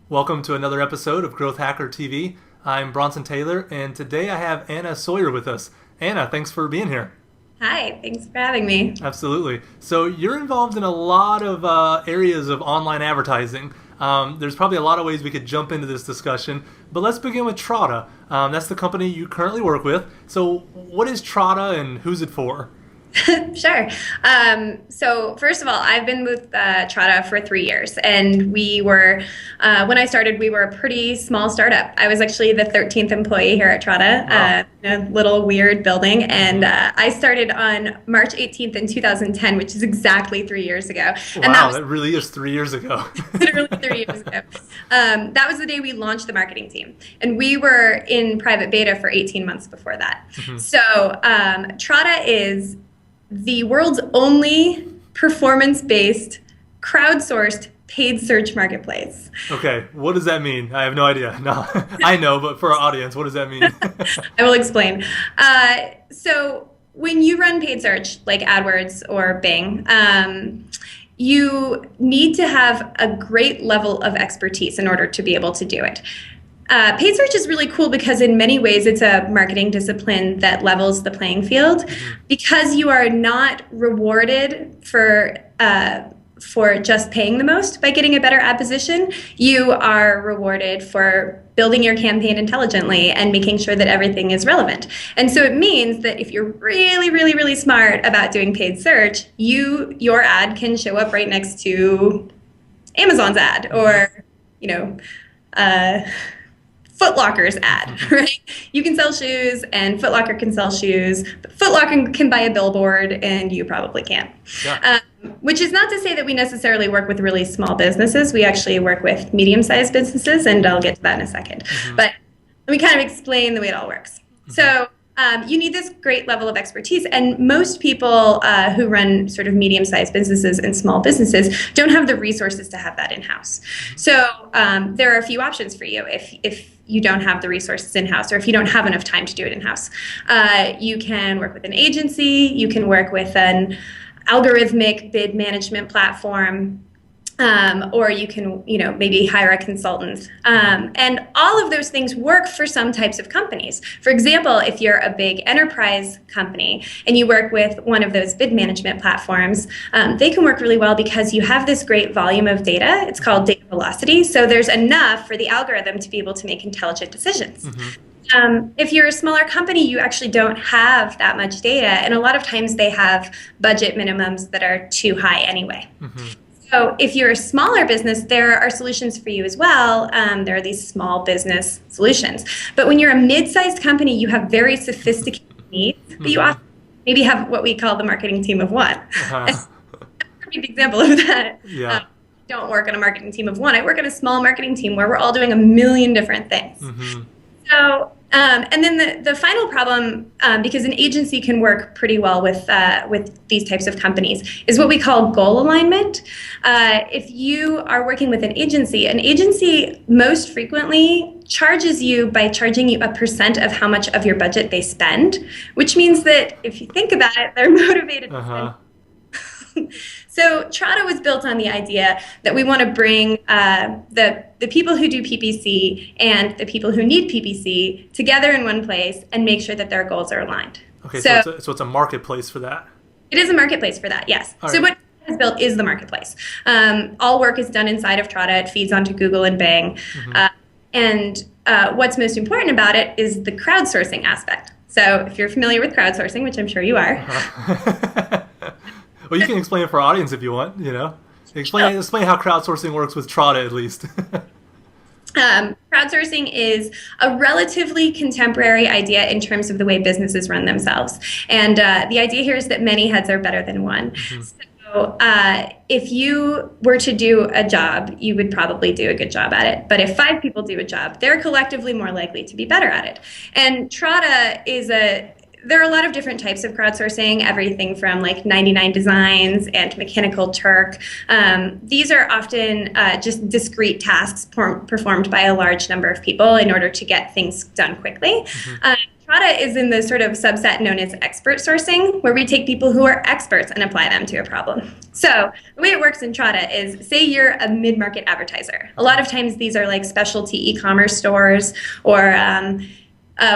Welcome to another episode of Growth Hacker TV. I'm Bronson Taylor, and today I have Anna Sawyer with us. Anna, thanks for being here. Hi, thanks for having me. Absolutely. So you're involved in a lot of areas of online advertising. There's probably a lot of ways we could jump into this discussion, but let's begin with Trotta. That's the company you currently work with. So what is Trotta and who's it for? Sure. So first of all, I've been with Trotta for 3 years, and when I started, we were a pretty small startup. I was actually the 13th employee here at Trotta, Wow. in a little weird building, and I started on March 18th in 2010, which is exactly 3 years ago. And Wow, that really is 3 years ago. literally 3 years ago. That was the day we launched the marketing team. And we were in private beta for 18 months before that. So Trotta is the world's only performance-based, crowdsourced paid search marketplace. Okay, what does that mean? I have no idea. No, I know, but for our audience, what does that mean? I will explain. So when you run paid search, like AdWords or Bing, you need to have a great level of expertise in order to be able to do it. Paid search is really cool because in many ways it's a marketing discipline that levels the playing field because you are not rewarded for just paying the most by getting a better ad position. You are rewarded for building your campaign intelligently and making sure that everything is relevant. And so it means that if you're really, really, really smart about doing paid search, your ad can show up right next to Amazon's ad or, Foot Locker's ad, right? You can sell shoes and Foot Locker can sell shoes, but Foot Locker can buy a billboard and you probably can't. Yeah. Which is not to say that we necessarily work with really small businesses. We actually work with medium-sized businesses, and I'll get to that in a second. But let me kind of explain the way it all works. So you need this great level of expertise, and most people who run sort of medium-sized businesses and small businesses don't have the resources to have that in-house. So there are a few options for you if you don't have the resources in-house or if you don't have enough time to do it in-house. You can work with an agency, you can work with an algorithmic bid management platform, or you can, maybe hire a consultant. And all of those things work for some types of companies. For example, if you're a big enterprise company and you work with one of those bid management platforms, they can work really well because you have this great volume of data. It's called data velocity. So there's enough for the algorithm to be able to make intelligent decisions. If you're a smaller company, you actually don't have that much data. And a lot of times they have budget minimums that are too high anyway. So if you're a smaller business, there are solutions for you as well. There are these small business solutions. But when you're a mid-sized company, you have very sophisticated needs, but you often maybe have what we call the marketing team of one. That's a perfect example of that. Yeah. I don't work on a marketing team of one. I work on a small marketing team where we're all doing a million different things. So, and then the final problem, because an agency can work pretty well with these types of companies, is what we call goal alignment. If you are working with an agency most frequently charges you by charging you a percent of how much of your budget they spend, which means that if you think about it, they're motivated to spend. So Trotta was built on the idea that we want to bring the people who do PPC and the people who need PPC together in one place and make sure that their goals are aligned. Okay, so it's a marketplace for that. It is a marketplace for that, yes. All so right. what Trotta has built is the marketplace. All work is done inside of Trotta. It feeds onto Google and Bing. And what's most important about it is the crowdsourcing aspect. So if you're familiar with crowdsourcing, which I'm sure you are. Well, you can explain it for our audience if you want, Explain how crowdsourcing works with Trotta at least. Crowdsourcing is a relatively contemporary idea in terms of the way businesses run themselves. And the idea here is that many heads are better than one. So if you were to do a job, you would probably do a good job at it. But if 5 people do a job, they're collectively more likely to be better at it. And Trotta there are a lot of different types of crowdsourcing, everything from like 99 Designs and Mechanical Turk. These are often just discrete tasks performed by a large number of people in order to get things done quickly. Trotta is in the sort of subset known as expert sourcing, where we take people who are experts and apply them to a problem. So the way it works in Trotta is, say you're a mid-market advertiser. A lot of times these are like specialty e-commerce stores, or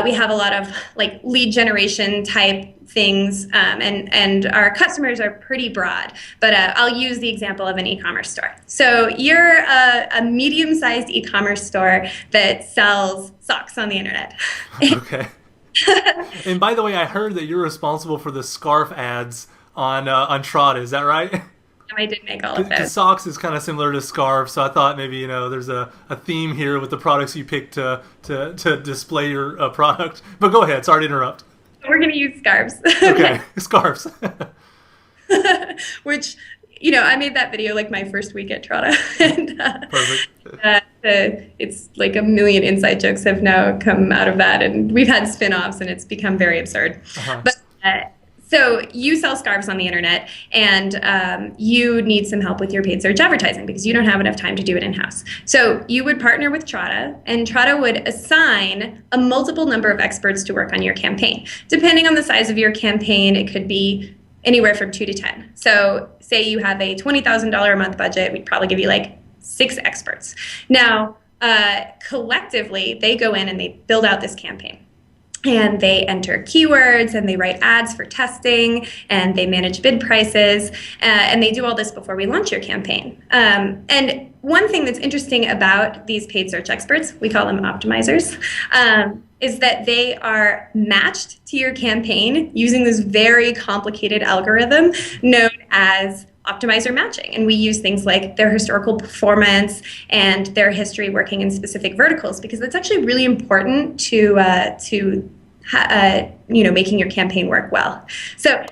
we have a lot of like lead generation type things, and our customers are pretty broad, but I'll use the example of an e-commerce store. So you're a medium-sized e-commerce store that sells socks on the internet. Okay. And by the way, I heard that you're responsible for the scarf ads on Trotta. Is that right? I did make all of those. Socks is kind of similar to scarves, so I thought maybe there's a theme here with the products you picked to display your product. But go ahead. Sorry to interrupt. We're going to use scarves. Okay, scarves. Which, I made that video like my first week at Trotta. And, Perfect. It's like a million inside jokes have now come out of that, and we've had spin-offs, and it's become very absurd. Uh-huh. But so you sell scarves on the internet, and you need some help with your paid search advertising because you don't have enough time to do it in-house. So you would partner with Trotta, and Trotta would assign a multiple number of experts to work on your campaign. Depending on the size of your campaign, it could be anywhere from 2 to 10. So say you have a $20,000 a month budget, we'd probably give you like 6 experts. Now, collectively, they go in and they build out this campaign. And they enter keywords, and they write ads for testing, and they manage bid prices, and they do all this before we launch your campaign. And one thing that's interesting about these paid search experts, we call them optimizers, is that they are matched to your campaign using this very complicated algorithm known as optimizer matching. And we use things like their historical performance and their history working in specific verticals, because that's actually really important to making your campaign work well. So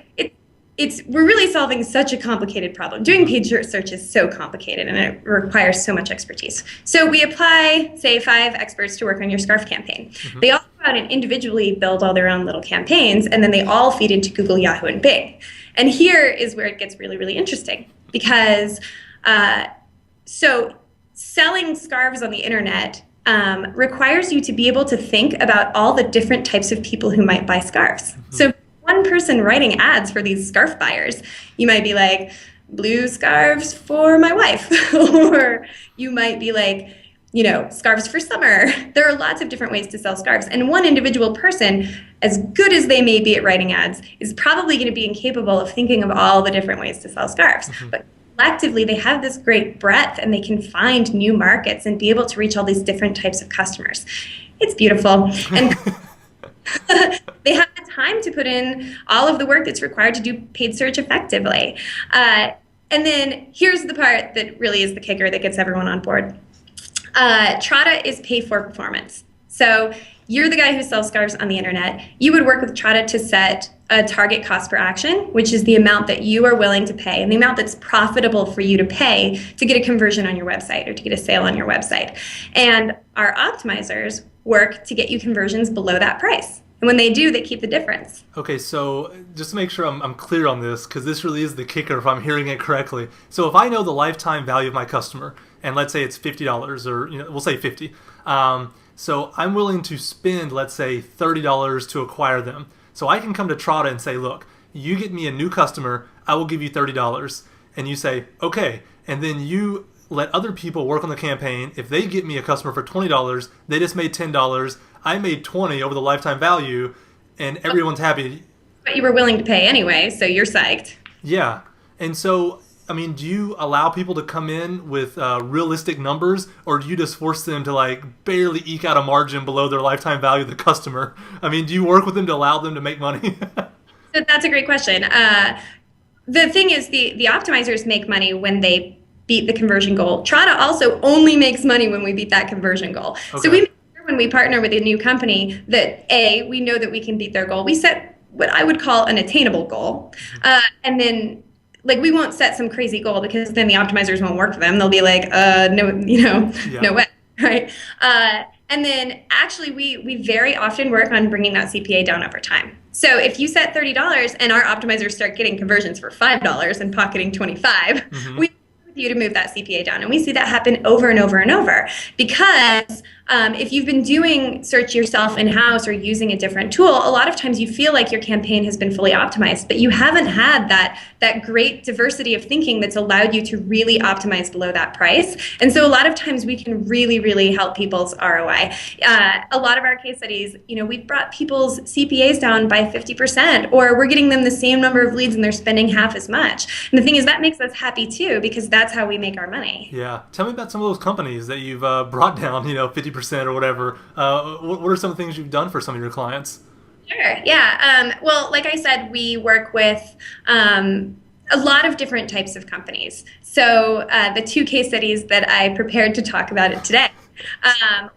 we're really solving such a complicated problem. Doing paid search is so complicated, and it requires so much expertise. So we apply, say, 5 experts to work on your scarf campaign. Mm-hmm. They all go out and individually build all their own little campaigns, and then they all feed into Google, Yahoo, and Bing. And here is where it gets really, really interesting, because so selling scarves on the internet requires you to be able to think about all the different types of people who might buy scarves. Mm-hmm. So one person writing ads for these scarf buyers, you might be like, blue scarves for my wife, or you might be like, scarves for summer. There are lots of different ways to sell scarves. And one individual person, as good as they may be at writing ads, is probably going to be incapable of thinking of all the different ways to sell scarves. Mm-hmm. But collectively, they have this great breadth, and they can find new markets and be able to reach all these different types of customers. It's beautiful. And they have the time to put in all of the work that's required to do paid search effectively. And then here's the part that really is the kicker that gets everyone on board. Trotta is pay for performance. So you're the guy who sells scarves on the internet. You would work with Trotta to set a target cost per action, which is the amount that you are willing to pay and the amount that's profitable for you to pay to get a conversion on your website or to get a sale on your website. And our optimizers work to get you conversions below that price. And when they do, they keep the difference. Okay, so just to make sure I'm clear on this, because this really is the kicker if I'm hearing it correctly. So if I know the lifetime value of my customer, and let's say it's $50, or we'll say $50, so I'm willing to spend, let's say, $30 to acquire them. So I can come to Trotta and say, look, you get me a new customer, I will give you $30. And you say, okay, and then you let other people work on the campaign. If they get me a customer for $20, they just made $10. I made $20 over the lifetime value, and everyone's happy. But you were willing to pay anyway, so you're psyched. Yeah. And so, do you allow people to come in with realistic numbers, or do you just force them to barely eke out a margin below their lifetime value of the customer? Do you work with them to allow them to make money? So that's a great question. The thing is, the optimizers make money when they beat the conversion goal. Trotta also only makes money when we beat that conversion goal. Okay. So we make sure when we partner with a new company that we know that we can beat their goal. We set what I would call an attainable goal, and then we won't set some crazy goal, because then the optimizers won't work for them. They'll be like, no, no way, right? And then actually we very often work on bringing that CPA down over time. So if you set $30 and our optimizers start getting conversions for $5 and pocketing $25, mm-hmm. we you to move that CPA down. And we see that happen over and over and over, because if you've been doing search yourself in-house or using a different tool, a lot of times you feel like your campaign has been fully optimized, but you haven't had that great diversity of thinking that's allowed you to really optimize below that price. And so a lot of times we can really, really help people's ROI. A lot of our case studies, we've brought people's CPAs down by 50%, or we're getting them the same number of leads and they're spending half as much. And the thing is, that makes us happy too, because that's how we make our money. Yeah. Tell me about some of those companies that you've brought down, 50% or whatever. What are some things you've done for some of your clients? Sure. Yeah. Well, like I said, we work with a lot of different types of companies. So the two case studies that I prepared to talk about it today,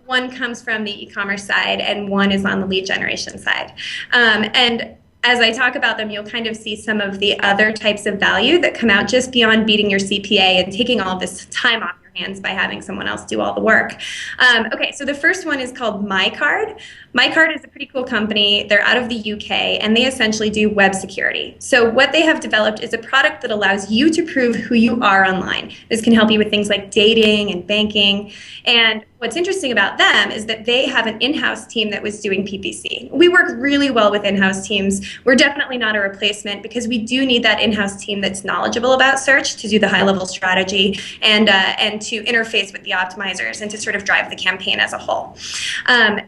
one comes from the e-commerce side and one is on the lead generation side. And as I talk about them, you'll kind of see some of the other types of value that come out just beyond beating your CPA and taking all this time off your hands by having someone else do all the work. Okay, so the first one is called MyCard. MyCard is a pretty cool company. They're out of the UK, and they essentially do web security. So what they have developed is a product that allows you to prove who you are online. This can help you with things like dating and banking. And what's interesting about them is that they have an in-house team that was doing PPC. We work really well with in-house teams. We're definitely not a replacement because we do need that in-house team that's knowledgeable about search to do the high-level strategy and to interface with the optimizers and to sort of drive the campaign as a whole.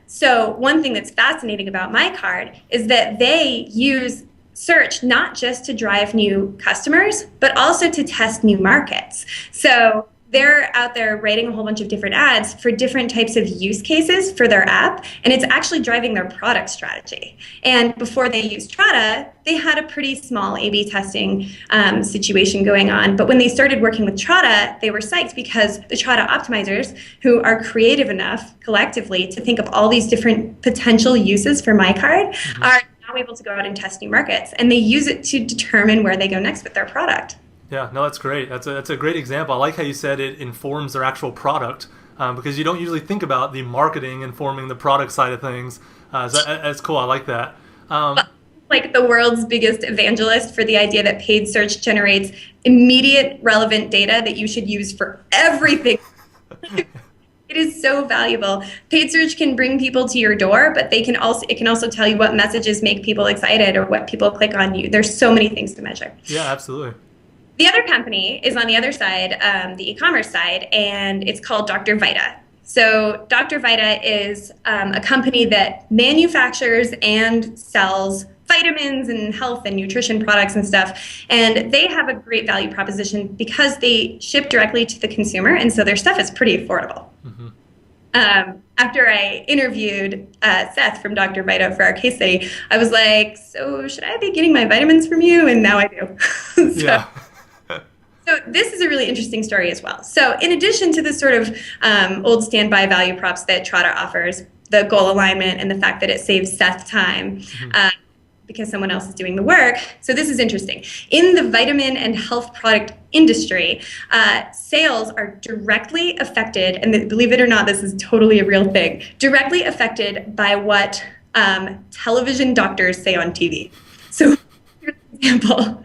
So one thing that's fascinating about MyCard is that they use search not just to drive new customers, but also to test new markets. So they're out there writing a whole bunch of different ads for different types of use cases for their app, and it's actually driving their product strategy. And before they used Trotta, they had a pretty small A/B testing situation going on. But when they started working with Trotta, they were psyched because the Trotta optimizers, who are creative enough collectively to think of all these different potential uses for MyCard, are now able to go out and test new markets. And they use it to determine where they go next with their product. Yeah, no, that's great. That's a great example. I like how you said it informs their actual product because you don't usually think about the marketing informing the product side of things. So that's cool. I like that. Like the world's biggest evangelist for the idea that paid search generates immediate relevant data that you should use for everything. It is so valuable. Paid search can bring people to your door, but it can also tell you what messages make people excited or what people click on you. There's so many things to measure. Yeah, absolutely. The other company is on the other side, the e-commerce side, and it's called Dr. Vita. So Dr. Vita is a company that manufactures and sells vitamins and health and nutrition products and stuff. And they have a great value proposition because they ship directly to the consumer, and so their stuff is pretty affordable. After I interviewed Seth from Dr. Vita for our case study, I was like, so should I be getting my vitamins from you? And now I do. Yeah. So this is a really interesting story as well. So in addition to the sort of old standby value props that Trotta offers, the goal alignment and the fact that it saves Seth time because someone else is doing the work. So this is interesting. In the vitamin and health product industry, sales are directly affected, and believe it or not, this is totally a real thing, directly affected by what television doctors say on TV. So here's an example.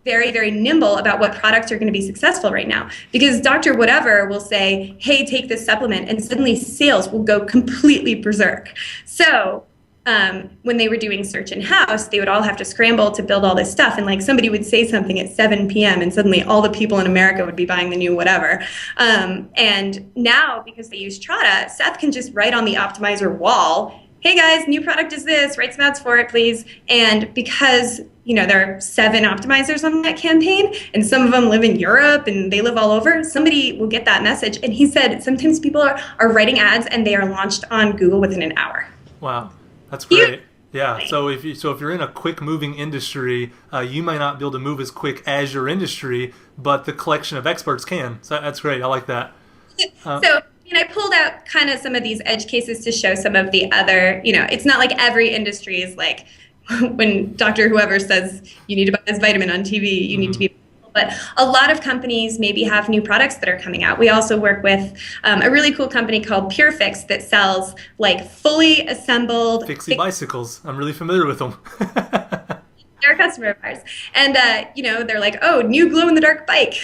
Very, very nimble about what products are going to be successful right now. Because Dr. Whatever will say, hey, take this supplement, and suddenly sales will go completely berserk. So when they were doing search in-house, they would all have to scramble to build all this stuff. And like somebody would say something at 7 p.m. and suddenly all the people in America would be buying the new whatever. And now, because they use Trotta, Seth can just write on the optimizer wall, hey guys, new product is this, write some ads for it, please. And because there are 7 optimizers on that campaign, and some of them live in Europe and they live all over, somebody will get that message. And he said sometimes people are writing ads and they are launched on Google within an hour. Wow, that's great. Yeah, so if you're in a quick moving industry, you might not be able to move as quick as your industry, but the collection of experts can. So that's great. I like that. I pulled out kind of some of these edge cases to show some of the other, it's not like every industry is like when Dr. Whoever says you need to buy this vitamin on TV, you need to be, but a lot of companies maybe have new products that are coming out. We also work with a really cool company called Pure Fix that sells like fully assembled Fixie bicycles. I'm really familiar with them. They're a customer of ours. And, they're like, oh, new glow-in-the-dark bike.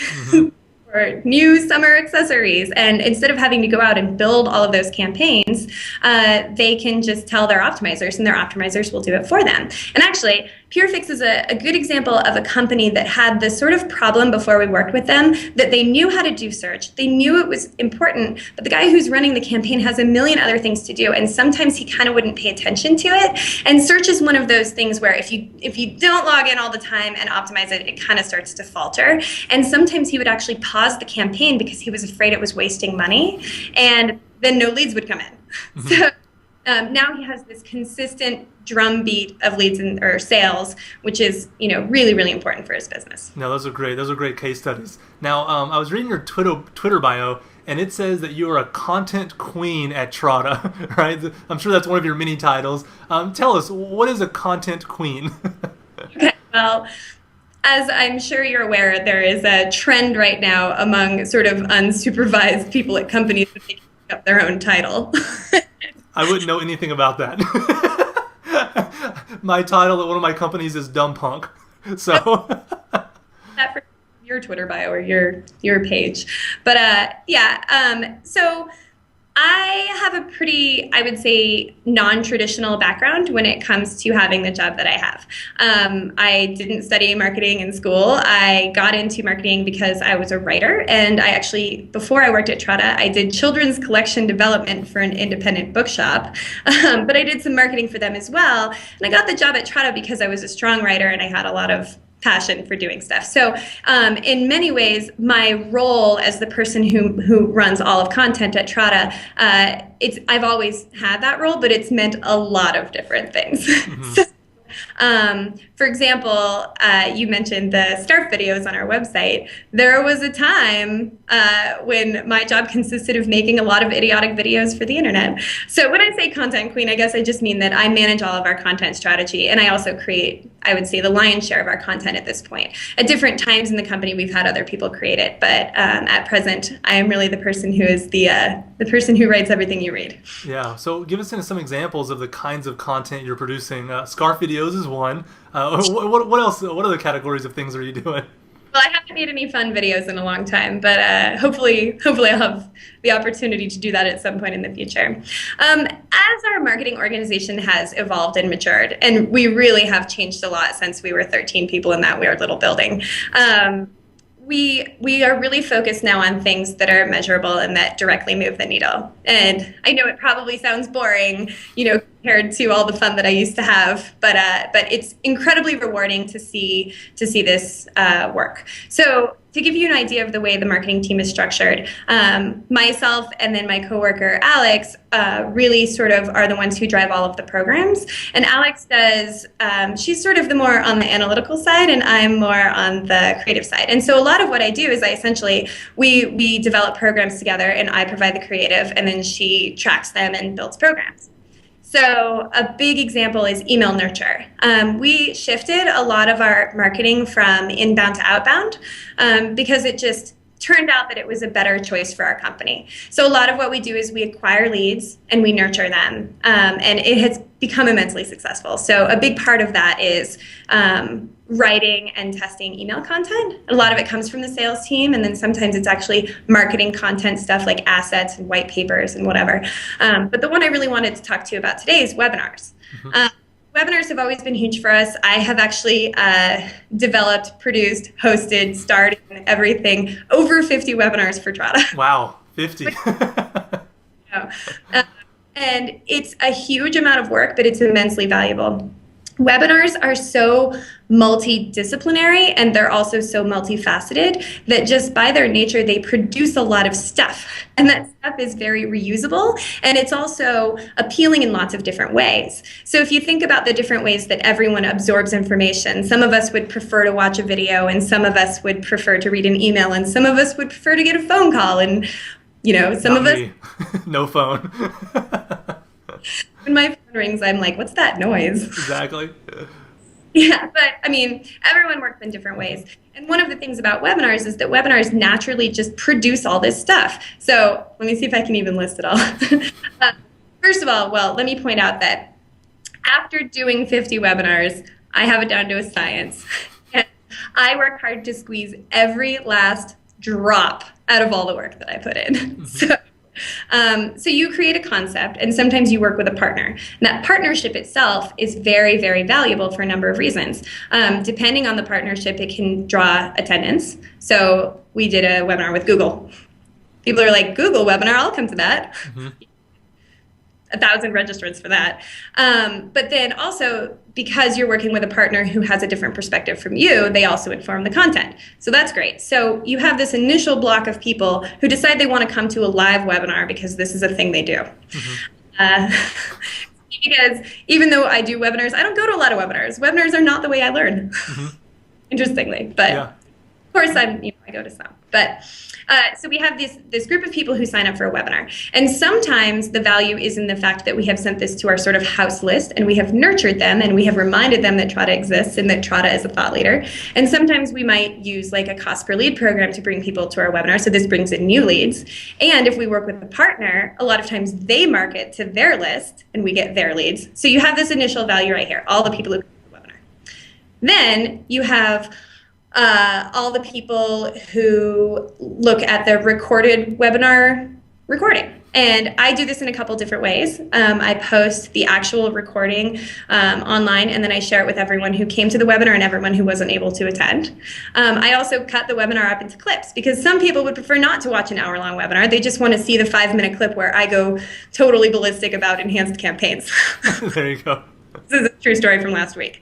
or new summer accessories. And instead of having to go out and build all of those campaigns, they can just tell their optimizers, and their optimizers will do it for them. And actually, PureFix is a good example of a company that had this sort of problem before we worked with them, that they knew how to do search. They knew it was important, but the guy who's running the campaign has a million other things to do, and sometimes he kind of wouldn't pay attention to it. And search is one of those things where if you don't log in all the time and optimize it, it kind of starts to falter. And sometimes he would actually pause the campaign because he was afraid it was wasting money, and then no leads would come in. Mm-hmm. So now he has this consistent drumbeat of leads or sales, which is really, really important for his business. No, those are great. Those are great case studies. Now, I was reading your Twitter bio, and it says that you are a content queen at Trotta, right? I'm sure that's one of your many titles. Tell us, what is a content queen? Okay, well, as I'm sure you're aware, there is a trend right now among sort of unsupervised people at companies that they can pick up their own title. I wouldn't know anything about that. My title at one of my companies is Dumb Punk. So that for your Twitter bio or your page. But so I have a pretty, I would say, non-traditional background when it comes to having the job that I have. I didn't study marketing in school. I got into marketing because I was a writer, and I actually, before I worked at Trotta, I did children's collection development for an independent bookshop, but I did some marketing for them as well. And I got the job at Trotta because I was a strong writer and I had a lot of passion for doing stuff. So in many ways, my role as the person who runs all of content at Trotta, I've always had that role, but it's meant a lot of different things. Mm-hmm. So, for example, you mentioned the Starf videos on our website. There was a time when my job consisted of making a lot of idiotic videos for the internet. So when I say content queen, I guess I just mean that I manage all of our content strategy, and I also create, I would say, the lion's share of our content at this point. At different times in the company, we've had other people create it, but at present, I am really the person who is the person who writes everything you read. Yeah. So give us some examples of the kinds of content you're producing. Scarf videos is one. What else? What other categories of things are you doing? Well, I haven't made any fun videos in a long time, but hopefully I'll have the opportunity to do that at some point in the future. As our marketing organization has evolved and matured, and we really have changed a lot since we were 13 people in that weird little building, we are really focused now on things that are measurable and that directly move the needle. And I know it probably sounds boring, compared to all the fun that I used to have, but it's incredibly rewarding to see this work. So to give you an idea of the way the marketing team is structured, myself and then my coworker Alex really sort of are the ones who drive all of the programs. And Alex does, she's sort of the more on the analytical side, and I'm more on the creative side. And so a lot of what I do is we develop programs together, and I provide the creative, and then she tracks them and builds programs. So a big example is email nurture. We shifted a lot of our marketing from inbound to outbound because it just turned out that it was a better choice for our company. So a lot of what we do is we acquire leads and we nurture them, and it has become immensely successful. So a big part of that is writing and testing email content. A lot of it comes from the sales team, and then sometimes it's actually marketing content stuff like assets and white papers and whatever. But the one I really wanted to talk to you about today is webinars. Mm-hmm. Webinars have always been huge for us. I have actually developed, produced, hosted, starred in everything, over 50 webinars for Trotta. Wow, 50. And it's a huge amount of work, but it's immensely valuable. Webinars are so multidisciplinary, and they're also so multifaceted that just by their nature, they produce a lot of stuff. And that stuff is very reusable, and it's also appealing in lots of different ways. So if you think about the different ways that everyone absorbs information, some of us would prefer to watch a video, and some of us would prefer to read an email, and some of us would prefer to get a phone call, and some Not of me. us No phone. When my phone rings, I'm like, what's that noise? Exactly. Yeah, but I mean, everyone works in different ways. And one of the things about webinars is that webinars naturally just produce all this stuff. So let me see if I can even list it all. First of all, let me point out that after doing 50 webinars, I have it down to a science. And I work hard to squeeze every last drop out of all the work that I put in. So you create a concept, and sometimes you work with a partner. And that partnership itself is very, very valuable for a number of reasons. Depending on the partnership, it can draw attendance. So we did a webinar with Google. People are like, Google webinar, I'll come to that. 1,000 registrants for that. But then also, because you're working with a partner who has a different perspective from you, they also inform the content. So that's great. So you have this initial block of people who decide they want to come to a live webinar because this is a thing they do. Because even though I do webinars, I don't go to a lot of webinars. Webinars are not the way I learn, interestingly. But of course, I go to some. But so we have this group of people who sign up for a webinar. And sometimes the value is in the fact that we have sent this to our sort of house list, and we have nurtured them, and we have reminded them that Trotta exists and that Trotta is a thought leader. And sometimes we might use like a cost per lead program to bring people to our webinar. So this brings in new leads. And if we work with a partner, a lot of times they market to their list and we get their leads. So you have this initial value right here, all the people who come to the webinar. Then you have all the people who look at the recorded webinar recording. And I do this in a couple different ways. I post the actual recording online, and then I share it with everyone who came to the webinar and everyone who wasn't able to attend. I also cut the webinar up into clips because some people would prefer not to watch an hour-long webinar. They just want to see the 5-minute clip where I go totally ballistic about enhanced campaigns. There you go. This is a true story from last week.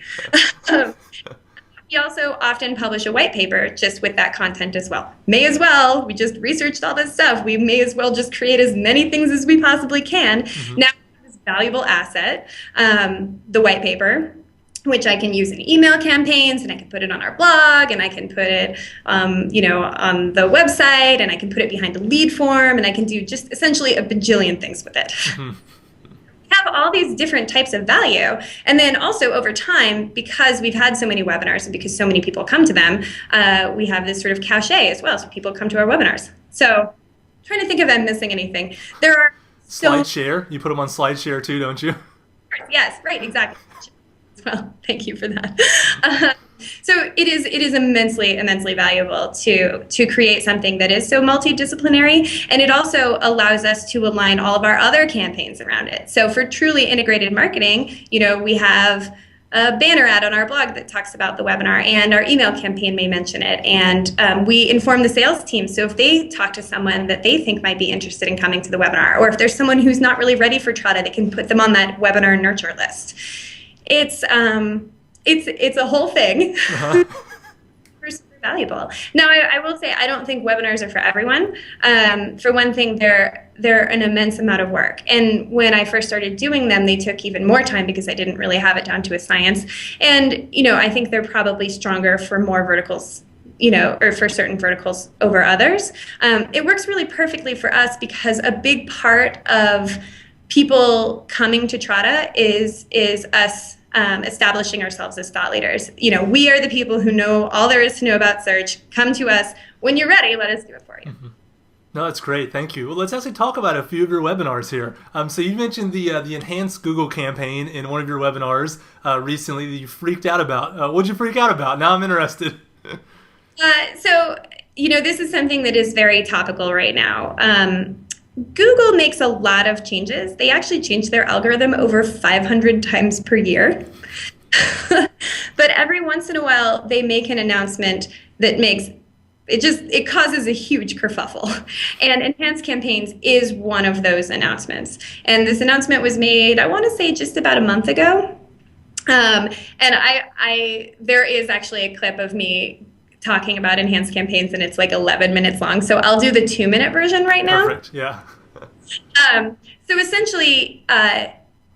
We also often publish a white paper just with that content as well. May as well, we just researched all this stuff. We may as well just create as many things as we possibly can. Now, this valuable asset, the white paper, which I can use in email campaigns, and I can put it on our blog, and I can put it, on the website, and I can put it behind a lead form, and I can do just essentially a bajillion things with it. Have all these different types of value. And then also over time, because we've had so many webinars and because so many people come to them, we have this sort of cachet as well. So people come to our webinars. So trying to think if I'm missing anything. There are SlideShare. You put them on SlideShare too, don't you? Yes, right, exactly. Well, thank you for that. So it is immensely valuable to create something that is so multidisciplinary, and it also allows us to align all of our other campaigns around it. So for truly integrated marketing, we have a banner ad on our blog that talks about the webinar, and our email campaign may mention it, and we inform the sales team. So if they talk to someone that they think might be interested in coming to the webinar, or if there's someone who's not really ready for Trotta, they can put them on that webinar nurture list. It's a whole thing. Super valuable. Now, I will say I don't think webinars are for everyone. For one thing, they're an immense amount of work. And when I first started doing them, they took even more time because I didn't really have it down to a science. And, I think they're probably stronger for more verticals, or for certain verticals over others. It works really perfectly for us because a big part of people coming to Trotta is us establishing ourselves as thought leaders. We are the people who know all there is to know about search. Come to us. When you're ready, let us do it for you. No, that's great. Thank you. Well, let's actually talk about a few of your webinars here. So you mentioned the Enhanced Google campaign in one of your webinars recently that you freaked out about. What'd you freak out about? Now I'm interested. So, this is something that is very topical right now. Google makes a lot of changes. They actually change their algorithm over 500 times per year. But every once in a while, they make an announcement that makes it causes a huge kerfuffle. And Enhanced Campaigns is one of those announcements. And this announcement was made, I want to say, just about a month ago. And there is actually a clip of me talking about Enhanced Campaigns, and it's like 11 minutes long. So I'll do the 2-minute version right now. Perfect, yeah. So essentially,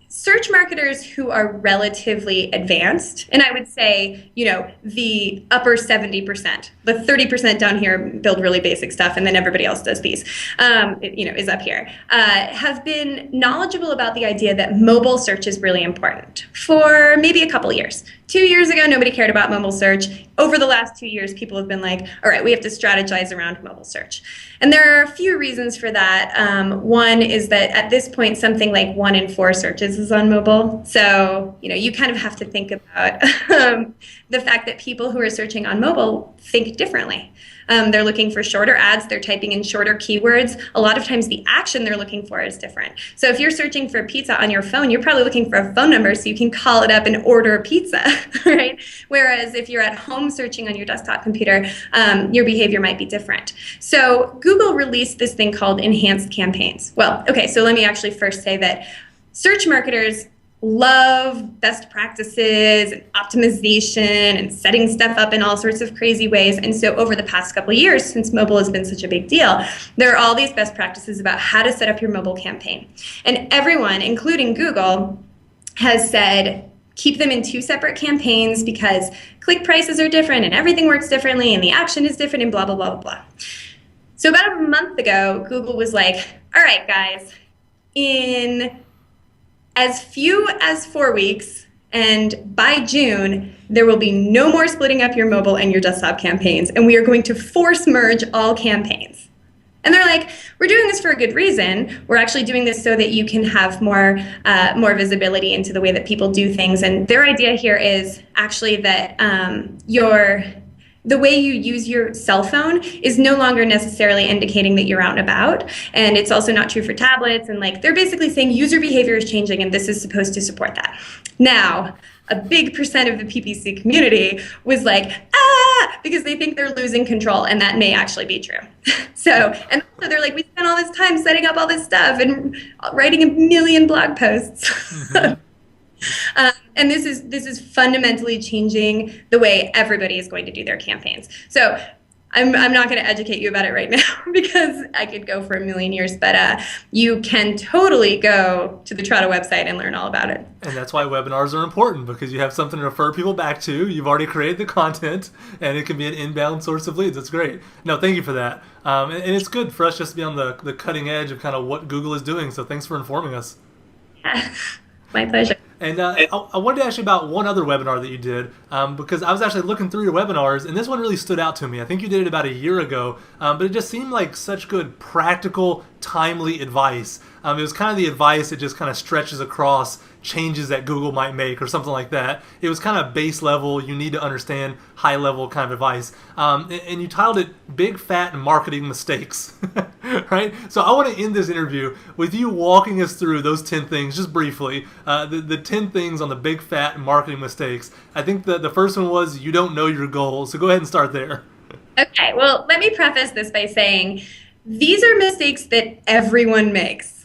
search marketers who are relatively advanced, and I would say, the upper 70%, the 30% down here build really basic stuff, and then everybody else does these, is up here, have been knowledgeable about the idea that mobile search is really important for maybe a couple years. 2 years ago, nobody cared about mobile search. Over the last 2 years, people have been like, all right, we have to strategize around mobile search. And there are a few reasons for that. One is that at this point, something like 1 in 4 searches is on mobile. So, you kind of have to think about the fact that people who are searching on mobile think differently. They're looking for shorter ads. They're typing in shorter keywords. A lot of times the action they're looking for is different. So if you're searching for pizza on your phone, you're probably looking for a phone number so you can call it up and order a pizza, right? Whereas if you're at home searching on your desktop computer, your behavior might be different. So Google released this thing called enhanced campaigns. Well, okay, so let me actually first say that search marketers love best practices and optimization and setting stuff up in all sorts of crazy ways. And so over the past couple of years, since mobile has been such a big deal, there are all these best practices about how to set up your mobile campaign. And everyone, including Google, has said keep them in 2 separate campaigns because click prices are different and everything works differently and the action is different and blah, blah, blah, blah, blah. So about a month ago, Google was like, all right, guys, in as few as 4 weeks, and by June, there will be no more splitting up your mobile and your desktop campaigns, and we are going to force merge all campaigns. And they're like, we're doing this for a good reason. We're actually doing this so that you can have more visibility into the way that people do things. And their idea here is actually that the way you use your cell phone is no longer necessarily indicating that you're out and about. And it's also not true for tablets. And like they're basically saying user behavior is changing and this is supposed to support that. Now, a big percent of the PPC community was like, because they think they're losing control, and that may actually be true. And also they're like, we spent all this time setting up all this stuff and writing a million blog posts. Mm-hmm. And this is fundamentally changing the way everybody is going to do their campaigns. So I'm not going to educate you about it right now because I could go for a million years, but you can totally go to the Trotta website and learn all about it. And that's why webinars are important, because you have something to refer people back to. You've already created the content, and it can be an inbound source of leads. That's great. No, thank you for that. And it's good for us just to be on the cutting edge of kind of what Google is doing. So thanks for informing us. Yeah, my pleasure. And I wanted to ask you about one other webinar that you did, because I was actually looking through your webinars, and this one really stood out to me. I think you did it about a year ago, but it just seemed like such good, practical, timely advice. It was kind of the advice that just kind of stretches across changes that Google might make or something like that. It was kind of base level, you need to understand high level kind of advice. And you titled it Big Fat Marketing Mistakes, right? So I want to end this interview with you walking us through those 10 things just briefly, the 10 things on the big fat marketing mistakes. I think the first one was you don't know your goals. So go ahead and start there. Okay, well, let me preface this by saying these are mistakes that everyone makes.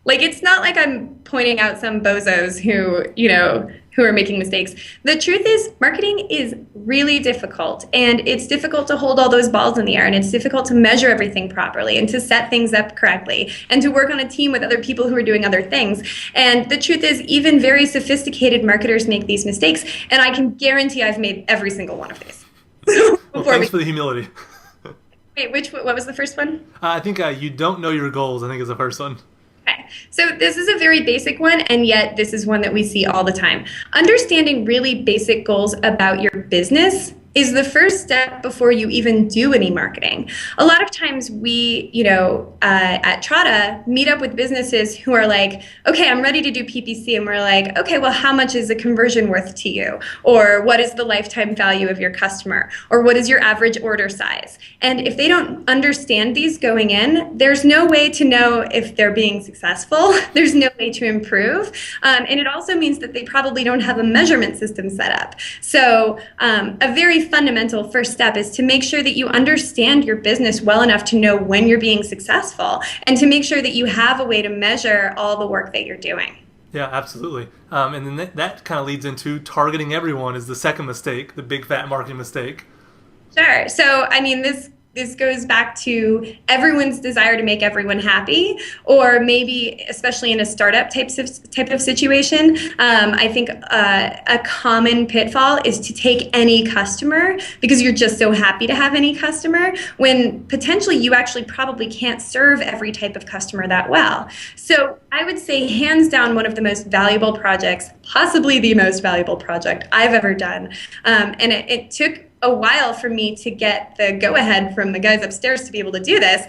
Like, it's not like I'm pointing out some bozos who are making mistakes. The truth is, marketing is really difficult, and it's difficult to hold all those balls in the air, and it's difficult to measure everything properly and to set things up correctly and to work on a team with other people who are doing other things. And the truth is, even very sophisticated marketers make these mistakes, and I can guarantee I've made every single one of these. Well, thanks for the humility. Wait, what was the first one? I think you don't know your goals, I think is the first one. Okay, so this is a very basic one, and yet this is one that we see all the time. Understanding really basic goals about your business is the first step before you even do any marketing. A lot of times we, at Trotta, meet up with businesses who are like, okay, I'm ready to do PPC. And we're like, okay, well, how much is a conversion worth to you? Or what is the lifetime value of your customer? Or what is your average order size? And if they don't understand these going in, there's no way to know if they're being successful. There's no way to improve. And it also means that they probably don't have a measurement system set up. So a very fundamental first step is to make sure that you understand your business well enough to know when you're being successful and to make sure that you have a way to measure all the work that you're doing. Yeah, absolutely. And then that kind of leads into targeting everyone is the second mistake, the big fat marketing mistake. Sure. So, I mean, this goes back to everyone's desire to make everyone happy, or maybe especially in a startup type of situation. I think a common pitfall is to take any customer because you're just so happy to have any customer when potentially you actually probably can't serve every type of customer that well. So I would say hands down one of the most valuable projects, possibly the most valuable project I've ever done. And it took a while for me to get the go-ahead from the guys upstairs to be able to do this,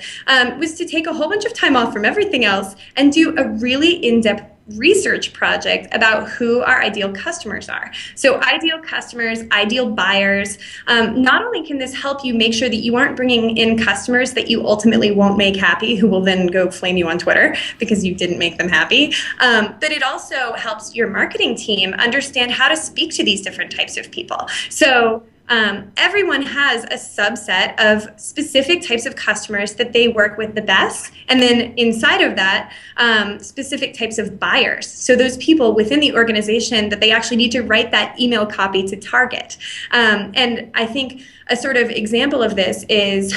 was to take a whole bunch of time off from everything else and do a really in-depth research project about who our ideal customers are. So ideal customers, ideal buyers. Not only can this help you make sure that you aren't bringing in customers that you ultimately won't make happy, who will then go flame you on Twitter because you didn't make them happy, but it also helps your marketing team understand how to speak to these different types of people. So everyone has a subset of specific types of customers that they work with the best. And then inside of that, specific types of buyers. So those people within the organization that they actually need to write that email copy to target. And I think a sort of example of this is,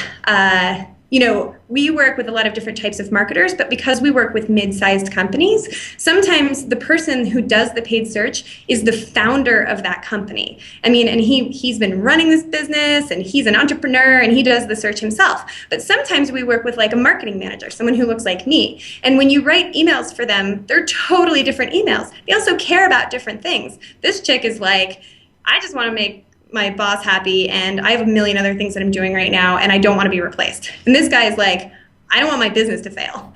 we work with a lot of different types of marketers, but because we work with mid-sized companies, sometimes the person who does the paid search is the founder of that company. I mean, and he's been running this business and he's an entrepreneur and he does the search himself. But sometimes we work with like a marketing manager, someone who looks like me. And when you write emails for them, they're totally different emails. They also care about different things. This chick is like, I just want to make my boss happy and I have a million other things that I'm doing right now and I don't want to be replaced. And this guy is like, I don't want my business to fail.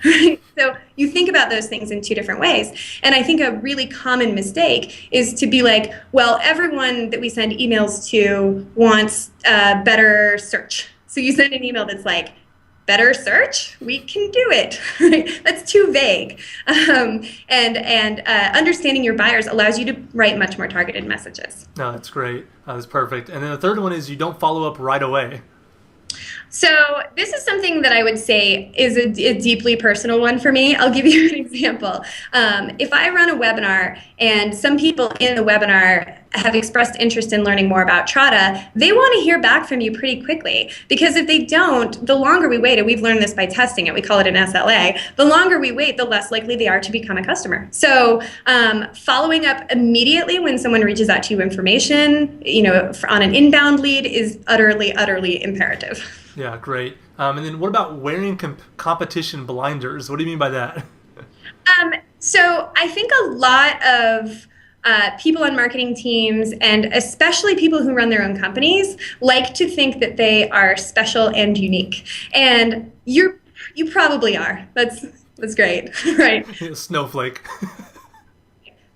So you think about those things in two different ways. And I think a really common mistake is to be like, well, everyone that we send emails to wants better search. So you send an email that's like, better search? We can do it. That's too vague. And understanding your buyers allows you to write much more targeted messages. No, that's great. That's perfect. And then the third one is you don't follow up right away. So this is something that I would say is a deeply personal one for me. I'll give you an example. If I run a webinar and some people in the webinar have expressed interest in learning more about Trotta, they want to hear back from you pretty quickly. Because if they don't, the longer we wait, and we've learned this by testing it, we call it an SLA, the longer we wait, the less likely they are to become a customer. So following up immediately when someone reaches out to you information, on an inbound lead is utterly, utterly imperative. Yeah, great. And then what about wearing competition blinders? What do you mean by that? So I think a lot of people on marketing teams, and especially people who run their own companies, like to think that they are special and unique. And you probably are. That's great, right? Snowflake.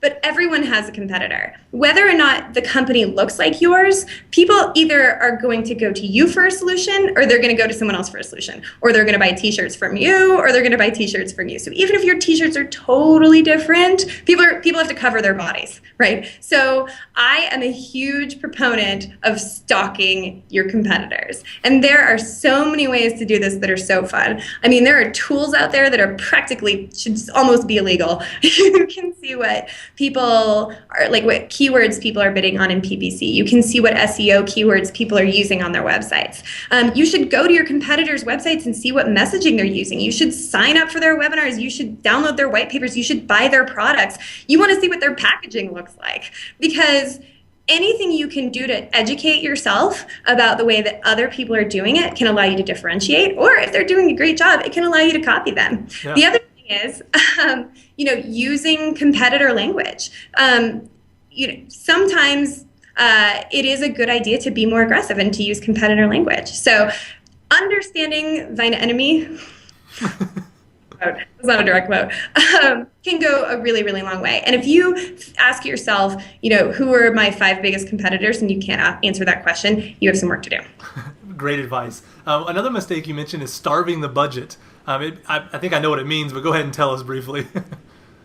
But everyone has a competitor. Whether or not the company looks like yours, people either are going to go to you for a solution, or they're going to go to someone else for a solution, or they're going to buy t-shirts from you, or they're going to buy t-shirts from you. So even if your t-shirts are totally different, people have to cover their bodies, right? So I am a huge proponent of stalking your competitors. And there are so many ways to do this that are so fun. I mean, there are tools out there that are should almost be illegal. You can see what people are, like what keywords people are bidding on in PPC. You can see what SEO keywords people are using on their websites. You should go to your competitors' websites and see what messaging they're using. You should sign up for their webinars. You should download their white papers. You should buy their products. You want to see what their packaging looks like, because anything you can do to educate yourself about the way that other people are doing it can allow you to differentiate, or if they're doing a great job, it can allow you to copy them. Yeah. The other is, using competitor language. Sometimes it is a good idea to be more aggressive and to use competitor language. So understanding thine enemy, it's not a direct quote, can go a really, really long way. And if you ask yourself, who are my 5 biggest competitors, and you can't answer that question, you have some work to do. Great advice. Another mistake you mentioned is starving the budget. I think I know what it means, but go ahead and tell us briefly.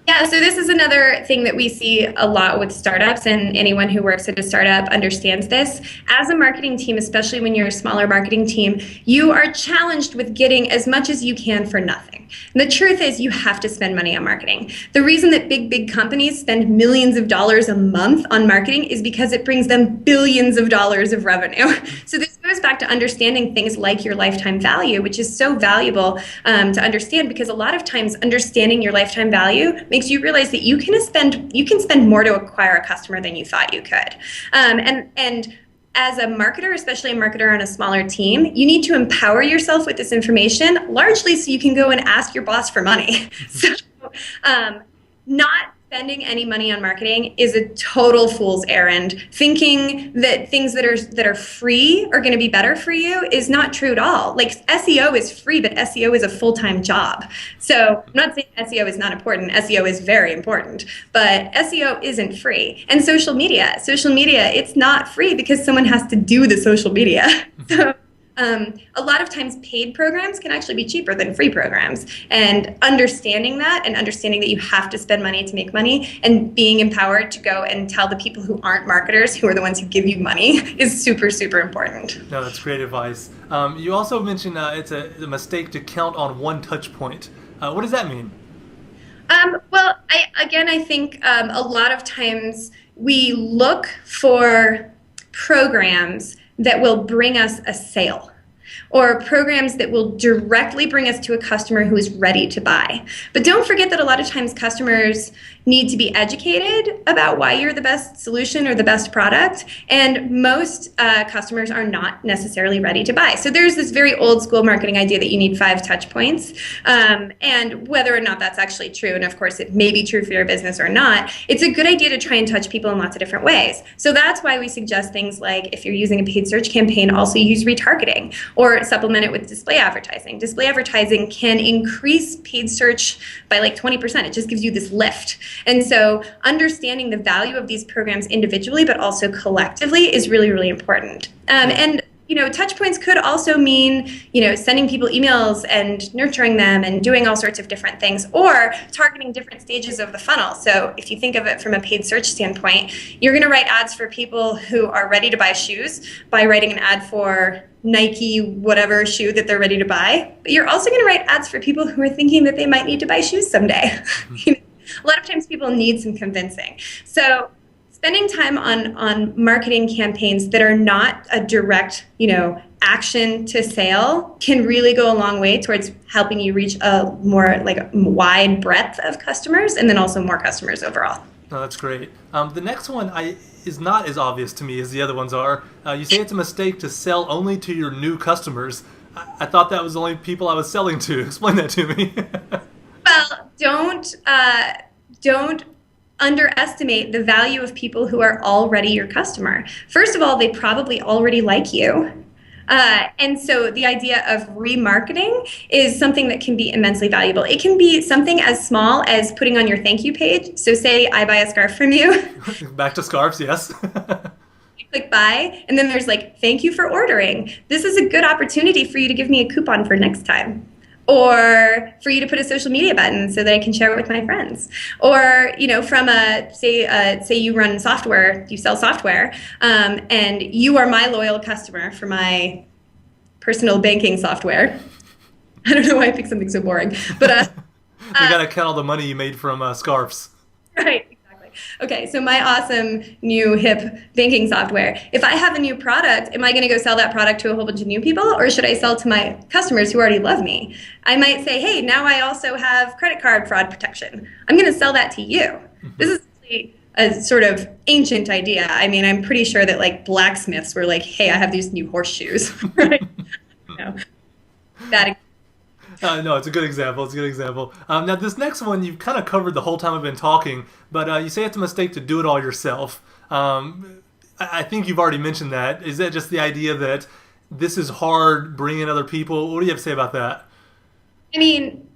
Yeah, so this is another thing that we see a lot with startups, and anyone who works at a startup understands this. As a marketing team, especially when you're a smaller marketing team, you are challenged with getting as much as you can for nothing. And the truth is you have to spend money on marketing. The reason that big companies spend millions of dollars a month on marketing is because it brings them billions of dollars of revenue. So this goes back to understanding things like your lifetime value, which is so valuable to understand, because a lot of times understanding your lifetime value makes you realize that you can spend more to acquire a customer than you thought you could. And as a marketer, especially a marketer on a smaller team, you need to empower yourself with this information, largely so you can go and ask your boss for money. So not spending any money on marketing is a total fool's errand. Thinking that things that are free are going to be better for you is not true at all. Like SEO is free, but SEO is a full-time job. So I'm not saying SEO is not important. SEO is very important, but SEO isn't free. And social media, it's not free because someone has to do the social media. So a lot of times paid programs can actually be cheaper than free programs. And understanding that and understanding that you have to spend money to make money and being empowered to go and tell the people who aren't marketers, who are the ones who give you money, is super, super important. No, that's great advice. You also mentioned it's a mistake to count on one touch point. What does that mean? Well, I think a lot of times we look for programs that will bring us a sale, or programs that will directly bring us to a customer who is ready to buy. But don't forget that a lot of times customers need to be educated about why you're the best solution or the best product, and most customers are not necessarily ready to buy. So there's this very old school marketing idea that you need 5 touch points, and whether or not that's actually true, and of course it may be true for your business or not, it's a good idea to try and touch people in lots of different ways. So that's why we suggest things like, if you're using a paid search campaign, also use retargeting or supplement it with display advertising. Display advertising can increase paid search by like 20%. It just gives you this lift. And so understanding the value of these programs individually, but also collectively, is really, really important. And touch points could also mean, sending people emails and nurturing them and doing all sorts of different things, or targeting different stages of the funnel. So if you think of it from a paid search standpoint, you're going to write ads for people who are ready to buy shoes by writing an ad for Nike, whatever shoe that they're ready to buy. But you're also going to write ads for people who are thinking that they might need to buy shoes someday. A lot of times people need some convincing. So spending time on marketing campaigns that are not a direct, action to sale can really go a long way towards helping you reach a more wide breadth of customers, and then also more customers overall. No, that's great. The next one is not as obvious to me as the other ones are. You say it's a mistake to sell only to your new customers. I thought that was the only people I was selling to. Explain that to me. Well, don't underestimate the value of people who are already your customer. First of all, they probably already like you. And so the idea of remarketing is something that can be immensely valuable. It can be something as small as putting on your thank you page. So say I buy a scarf from you. Back to scarves, yes. You click buy, and then there's thank you for ordering. This is a good opportunity for you to give me a coupon for next time. Or for you to put a social media button so that I can share it with my friends. Or, from say you run software, you sell software, and you are my loyal customer for my personal banking software. I don't know why I picked something so boring, but you gotta count all the money you made from scarves. Right. Okay, so my awesome new hip banking software, if I have a new product, am I going to go sell that product to a whole bunch of new people, or should I sell to my customers who already love me? I might say, hey, now I also have credit card fraud protection. I'm going to sell that to you. Mm-hmm. This is really a sort of ancient idea. I mean, I'm pretty sure that blacksmiths were like, hey, I have these new horseshoes. Right? That. No, it's a good example. Now, this next one you've kind of covered the whole time I've been talking, but you say it's a mistake to do it all yourself. I think you've already mentioned that. Is that just the idea that this is hard, bringing other people? What do you have to say about that? I mean,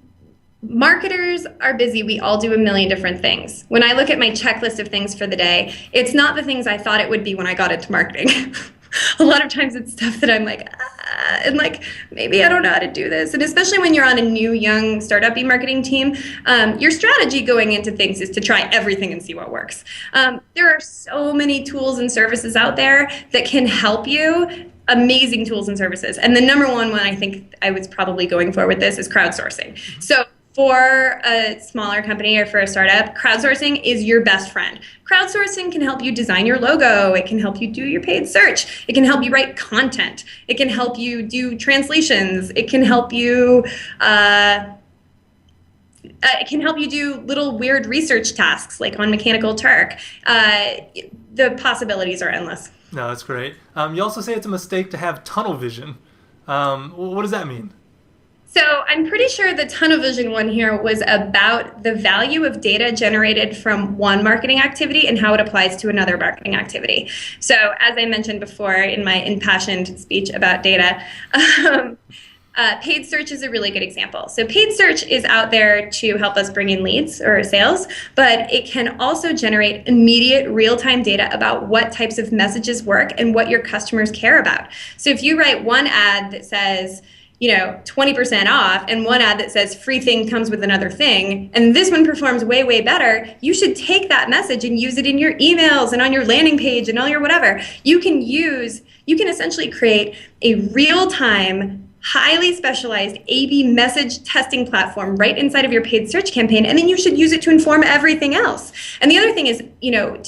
marketers are busy. We all do a million different things. When I look at my checklist of things for the day, it's not the things I thought it would be when I got into marketing. A lot of times it's stuff that I'm and maybe I don't know how to do this. And especially when you're on a new, young, startup-y marketing team, your strategy going into things is to try everything and see what works. There are so many tools and services out there that can help you, amazing tools and services. And the number one I think I was probably going for with this is crowdsourcing. So for a smaller company or for a startup, crowdsourcing is your best friend. Crowdsourcing can help you design your logo. It can help you do your paid search. It can help you write content. It can help you do translations. It can help you do little weird research tasks like on Mechanical Turk. The possibilities are endless. No, that's great. You also say it's a mistake to have tunnel vision. What does that mean? So I'm pretty sure the tunnel vision one here was about the value of data generated from one marketing activity and how it applies to another marketing activity. So as I mentioned before in my impassioned speech about data, paid search is a really good example. So paid search is out there to help us bring in leads or sales, but it can also generate immediate real-time data about what types of messages work and what your customers care about. So if you write one ad that says, 20% off, and one ad that says free thing comes with another thing, and this one performs way, way better, you should take that message and use it in your emails and on your landing page and all your whatever. You can essentially create a real-time, highly specialized A/B message testing platform right inside of your paid search campaign, and then you should use it to inform everything else. And the other thing is,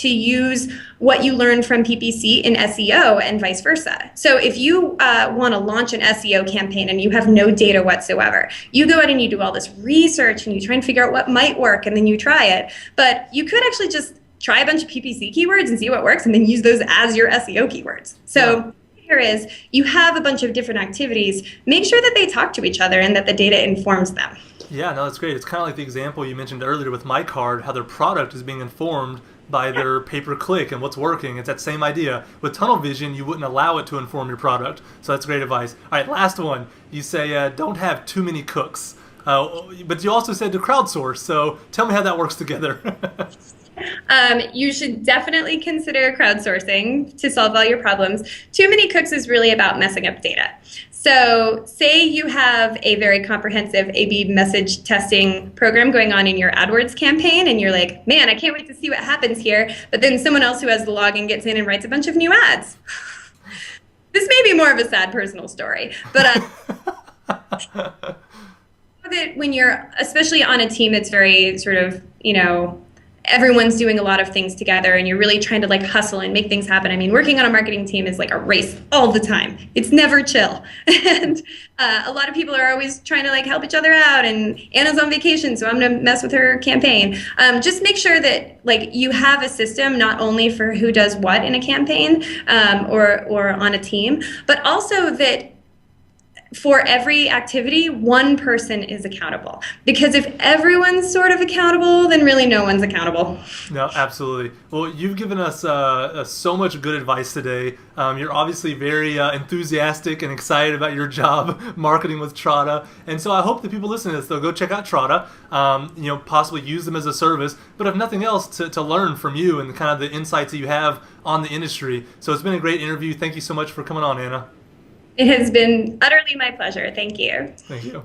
to use what you learned from PPC in SEO and vice versa. So if you want to launch an SEO campaign and you have no data whatsoever, you go out and you do all this research and you try and figure out what might work, and then you try it. But you could actually just try a bunch of PPC keywords and see what works, and then use those as your SEO keywords. So here is, you have a bunch of different activities. Make sure that they talk to each other and that the data informs them. Yeah, no, that's great. It's kind of like the example you mentioned earlier with My Card, how their product is being informed by their pay-per-click and what's working. It's that same idea. With tunnel vision, you wouldn't allow it to inform your product. So that's great advice. All right, last one. You say don't have too many cooks. But you also said to crowdsource. So tell me how that works together. You should definitely consider crowdsourcing to solve all your problems. Too many cooks is really about messing up data. So say you have a very comprehensive A/B message testing program going on in your AdWords campaign, and you're like, man, I can't wait to see what happens here. But then someone else who has the login gets in and writes a bunch of new ads. This may be more of a sad personal story, but that when you're, especially on a team that's very sort of, everyone's doing a lot of things together and you're really trying to like hustle and make things happen. I mean, working on a marketing team is like a race all the time. It's never chill. And a lot of people are always trying to like help each other out, and Anna's on vacation, so I'm going to mess with her campaign. Just make sure that like you have a system not only for who does what in a campaign or on a team, but also that for every activity, one person is accountable. Because if everyone's sort of accountable, then really no one's accountable. No, absolutely. Well, you've given us so much good advice today. You're obviously very enthusiastic and excited about your job marketing with Trotta. And so I hope that people listening to this, they'll go check out Trotta, possibly use them as a service, but if nothing else, to learn from you and kind of the insights that you have on the industry. So it's been a great interview. Thank you so much for coming on, Anna. It has been utterly my pleasure. Thank you. Thank you.